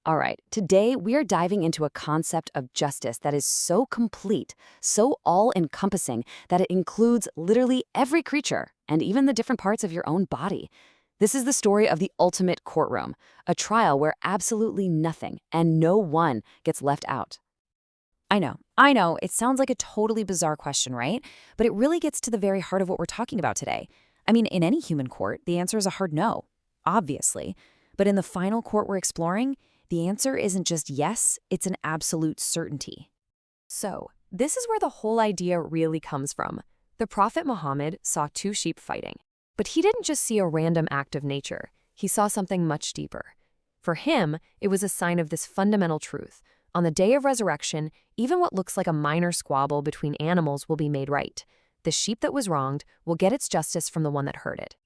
All right, today we are diving into a concept of justice that is so complete, so all-encompassing, that it includes literally every creature and even the different parts of your own body. This is the story of the ultimate courtroom, a trial where absolutely nothing and no one gets left out. I know, it sounds like a totally bizarre question, right? But it really gets to the very heart of what we're talking about today. I mean, in any human court, the answer is a hard no, obviously. But in the final court we're exploring, the answer isn't just yes, it's an absolute certainty. So, this is where the whole idea really comes from. The Prophet Muhammad saw two sheep fighting. But he didn't just see a random act of nature. He saw something much deeper. For him, it was a sign of this fundamental truth. On the day of resurrection, even what looks like a minor squabble between animals will be made right. The sheep that was wronged will get its justice from the one that hurt it.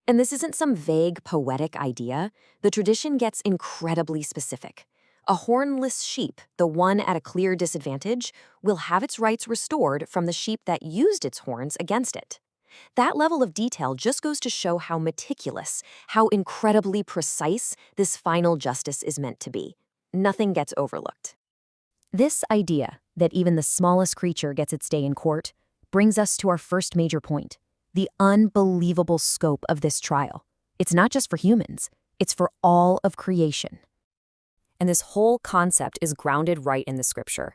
And this isn't some vague, poetic idea. The tradition gets incredibly specific. A hornless sheep, the one at a clear disadvantage, will have its rights restored from the sheep that used its horns against it. That level of detail just goes to show how meticulous, how incredibly precise this final justice is meant to be. Nothing gets overlooked. This idea that even the smallest creature gets its day in court brings us to our first major point, the unbelievable scope of this trial. It's not just for humans, it's for all of creation. And this whole concept is grounded right in the scripture.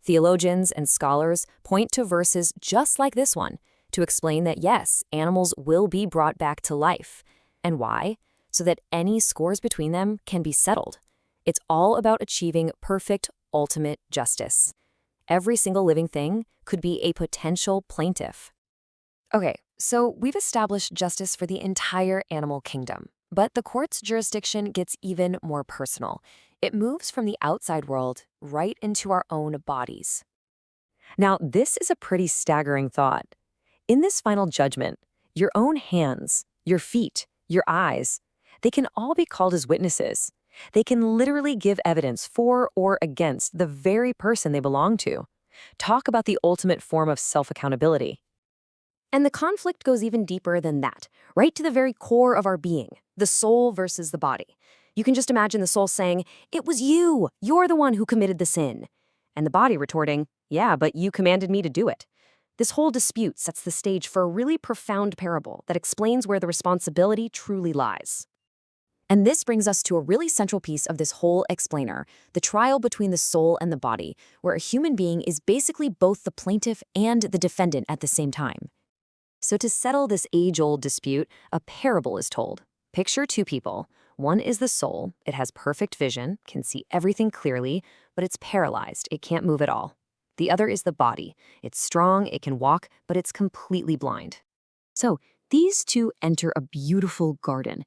Theologians and scholars point to verses just like this one to explain that yes, animals will be brought back to life. And why? So that any scores between them can be settled. It's all about achieving perfect, ultimate justice. Every single living thing could be a potential plaintiff. Okay, so we've established justice for the entire animal kingdom, but the court's jurisdiction gets even more personal. It moves from the outside world right into our own bodies. Now, this is a pretty staggering thought. In this final judgment, your own hands, your feet, your eyes, they can all be called as witnesses. They can literally give evidence for or against the very person they belong to. Talk about the ultimate form of self-accountability. And the conflict goes even deeper than that, right to the very core of our being, the soul versus the body. You can just imagine the soul saying, "It was you! You're the one who committed the sin." And the body retorting, "Yeah, but you commanded me to do it." This whole dispute sets the stage for a really profound parable that explains where the responsibility truly lies. And this brings us to a really central piece of this whole explainer, the trial between the soul and the body, where a human being is basically both the plaintiff and the defendant at the same time. So to settle this age-old dispute, a parable is told. Picture two people. One is the soul. It has perfect vision, can see everything clearly, but it's paralyzed. It can't move at all. The other is the body. It's strong, it can walk, but it's completely blind. So these two enter a beautiful garden.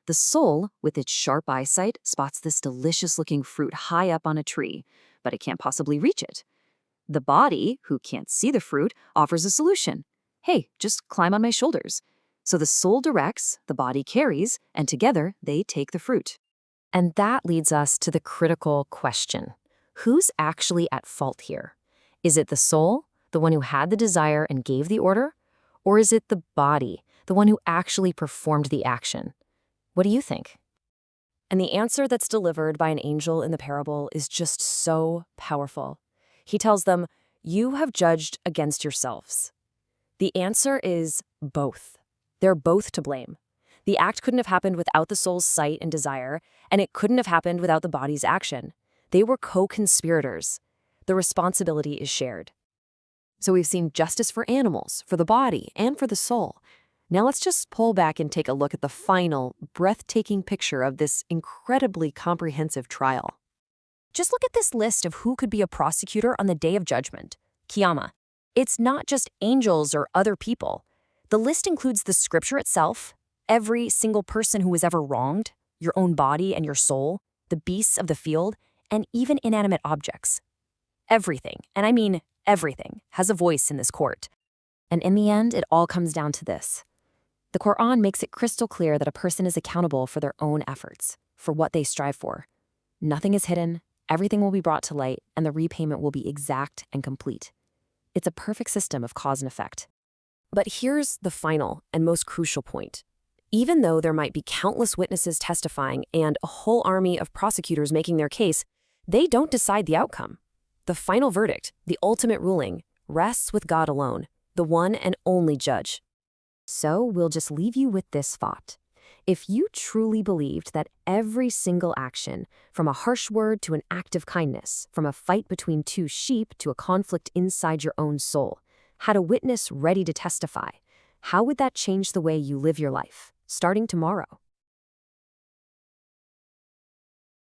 The soul, with its sharp eyesight, spots this delicious-looking fruit high up on a tree, but it can't possibly reach it. The body, who can't see the fruit, offers a solution. Hey, just climb on my shoulders. So the soul directs, the body carries, and together they take the fruit. And that leads us to the critical question. Who's actually at fault here? Is it the soul, the one who had the desire and gave the order? Or is it the body, the one who actually performed the action? What do you think? And the answer that's delivered by an angel in the parable is just so powerful. He tells them, "You have judged against yourselves." The answer is both. They're both to blame. The act couldn't have happened without the soul's sight and desire, and it couldn't have happened without the body's action. They were co-conspirators. The responsibility is shared. So we've seen justice for animals, for the body, and for the soul. Now let's just pull back and take a look at the final, breathtaking picture of this incredibly comprehensive trial. Just look at this list of who could be a prosecutor on the Day of Judgment, QIYAMAH. It's not just angels or other people. The list includes the scripture itself, every single person who was ever wronged, your own body and your soul, the beasts of the field, and even inanimate objects. Everything, and I mean everything, has a voice in this court. And in the end, it all comes down to this. The Quran makes it crystal clear that a person is accountable for their own efforts, for what they strive for. Nothing is hidden, everything will be brought to light, and the repayment will be exact and complete. It's a perfect system of cause and effect. But here's the final and most crucial point. Even though there might be countless witnesses testifying and a whole army of prosecutors making their case, they don't decide the outcome. The final verdict, the ultimate ruling, rests with God alone, the one and only judge. So we'll just leave you with this thought. If you truly believed that every single action, from a harsh word to an act of kindness, from a fight between two sheep to a conflict inside your own soul, had a witness ready to testify, how would that change the way you live your life, starting tomorrow?